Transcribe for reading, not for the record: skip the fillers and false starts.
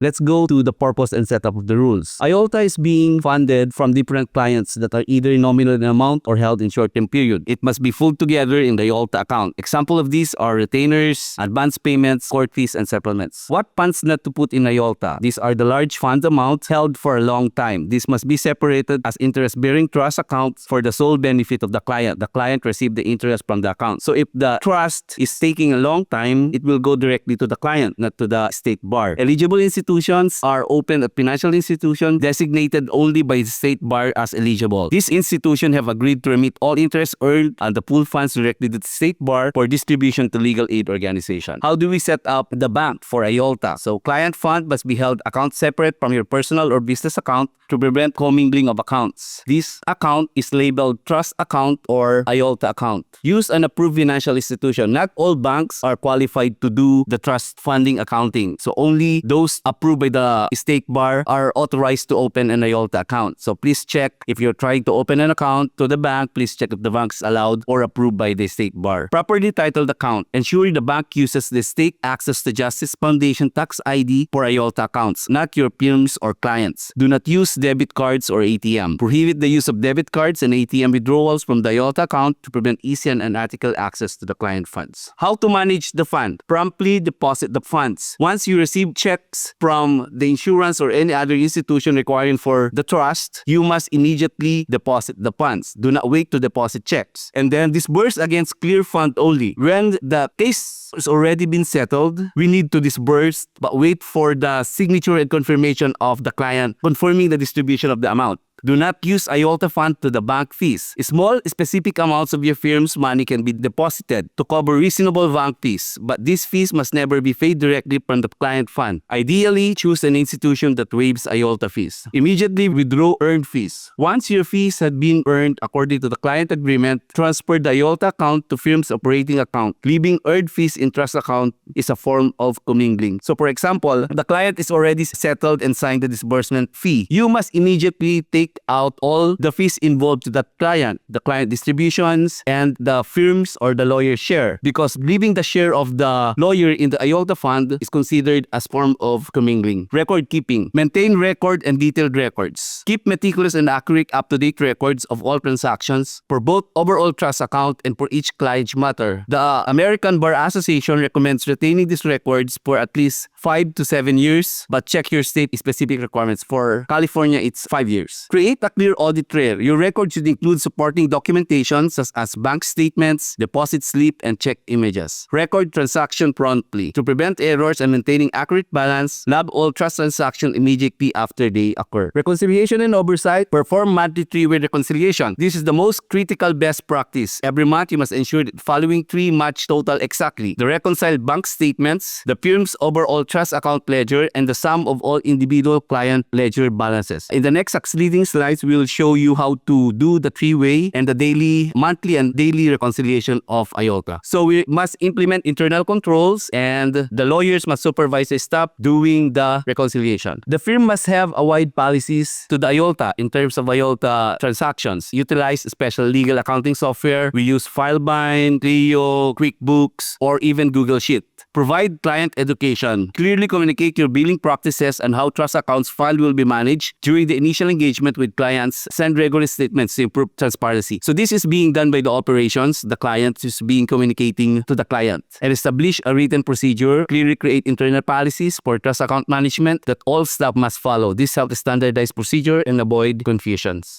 Let's go to the purpose and setup of the rules. IOLTA is being funded from different clients that are either nominal in amount or held in short-term period. It must be pulled together in the IOLTA account. Example of these are retainers, advance payments, court fees, and settlements. What funds not to put in IOLTA? These are the large fund amounts held for a long time. This must be separated as interest-bearing trust accounts for the sole benefit of the client. The client received the interest from the account. So if the trust is taking a long time, it will go directly to the client, not to the state bar. Eligible institutions are open at financial institutions designated only by the state bar as eligible. These institutions have agreed to remit all interest earned and the pool funds directly to the state bar for distribution to legal aid organization. How do we set up the bank for IOLTA? So client fund must be held account separate from your personal or business account to prevent commingling of accounts. This account is labeled trust account or IOLTA account. Use an approved financial institution. Not all banks are qualified to do the trust funding accounting. So only those approved by the state bar are authorized to open an IOLTA account. So please check if you're trying to open an account to the bank, please check if the bank is allowed or approved by the state bar. Properly titled account. Ensure the bank uses the State Access to Justice Foundation tax ID for IOLTA accounts, not your firms or clients. Do not use debit cards or ATM. Prohibit the use of debit cards and ATM withdrawals from the IOLTA account to prevent easy and unethical access to the client funds. How to manage the fund? Promptly deposit the funds. Once you receive checks from the insurance or any other institution requiring for the trust, you must immediately deposit the funds. Do not wait to deposit checks. And then disburse against clear fund only. When the case has already been settled, we need to disburse but wait for the signature and confirmation of the client confirming the distribution of the amount. Do not use IOLTA fund to the bank fees. Small, specific amounts of your firm's money can be deposited to cover reasonable bank fees, but these fees must never be paid directly from the client fund. Ideally, choose an institution that waives IOLTA fees. Immediately withdraw earned fees. Once your fees had been earned according to the client agreement, transfer the IOLTA account to firm's operating account. Leaving earned fees in trust account is a form of commingling. So for example, the client is already settled and signed the disbursement fee. You must immediately take out all the fees involved to that client, the client distributions, and the firm's or the lawyer's share. Because leaving the share of the lawyer in the IOLTA fund is considered as form of commingling. Record keeping. Maintain record and detailed records. Keep meticulous and accurate up-to-date records of all transactions for both overall trust account and for each client's matter. The American Bar Association recommends retaining these records for at least 5 to 7 years, but check your state-specific requirements. For California, it's 5 years. Create a clear audit trail. Your record should include supporting documentation such as bank statements, deposit slip, and check images. Record transaction promptly. To prevent errors and maintaining accurate balance, log all trust transactions immediately after they occur. Reconciliation and oversight. Perform monthly three-way reconciliation. This is the most critical best practice. Every month, you must ensure that the following three match total exactly: the reconciled bank statements, the firm's overall trust account ledger, and the sum of all individual client ledger balances. In the next succeeding slides, we will show you how to do the three-way and the daily, monthly, and daily reconciliation of IOLTA. So we must implement internal controls and the lawyers must supervise the staff doing the reconciliation. The firm must have a wide policies to the IOLTA in terms of IOLTA transactions. Utilize special legal accounting software. We use FileBind, Clio, QuickBooks, or even Google Sheet. Provide client education. Clearly communicate your billing practices and how trust accounts file will be managed during the initial engagement with clients. Send regular statements to improve transparency. So this is being done by the operations. The client is being communicating to the client. And establish a written procedure. Clearly create internal policies for trust account management that all staff must follow. This helps standardize procedure and avoid confusions.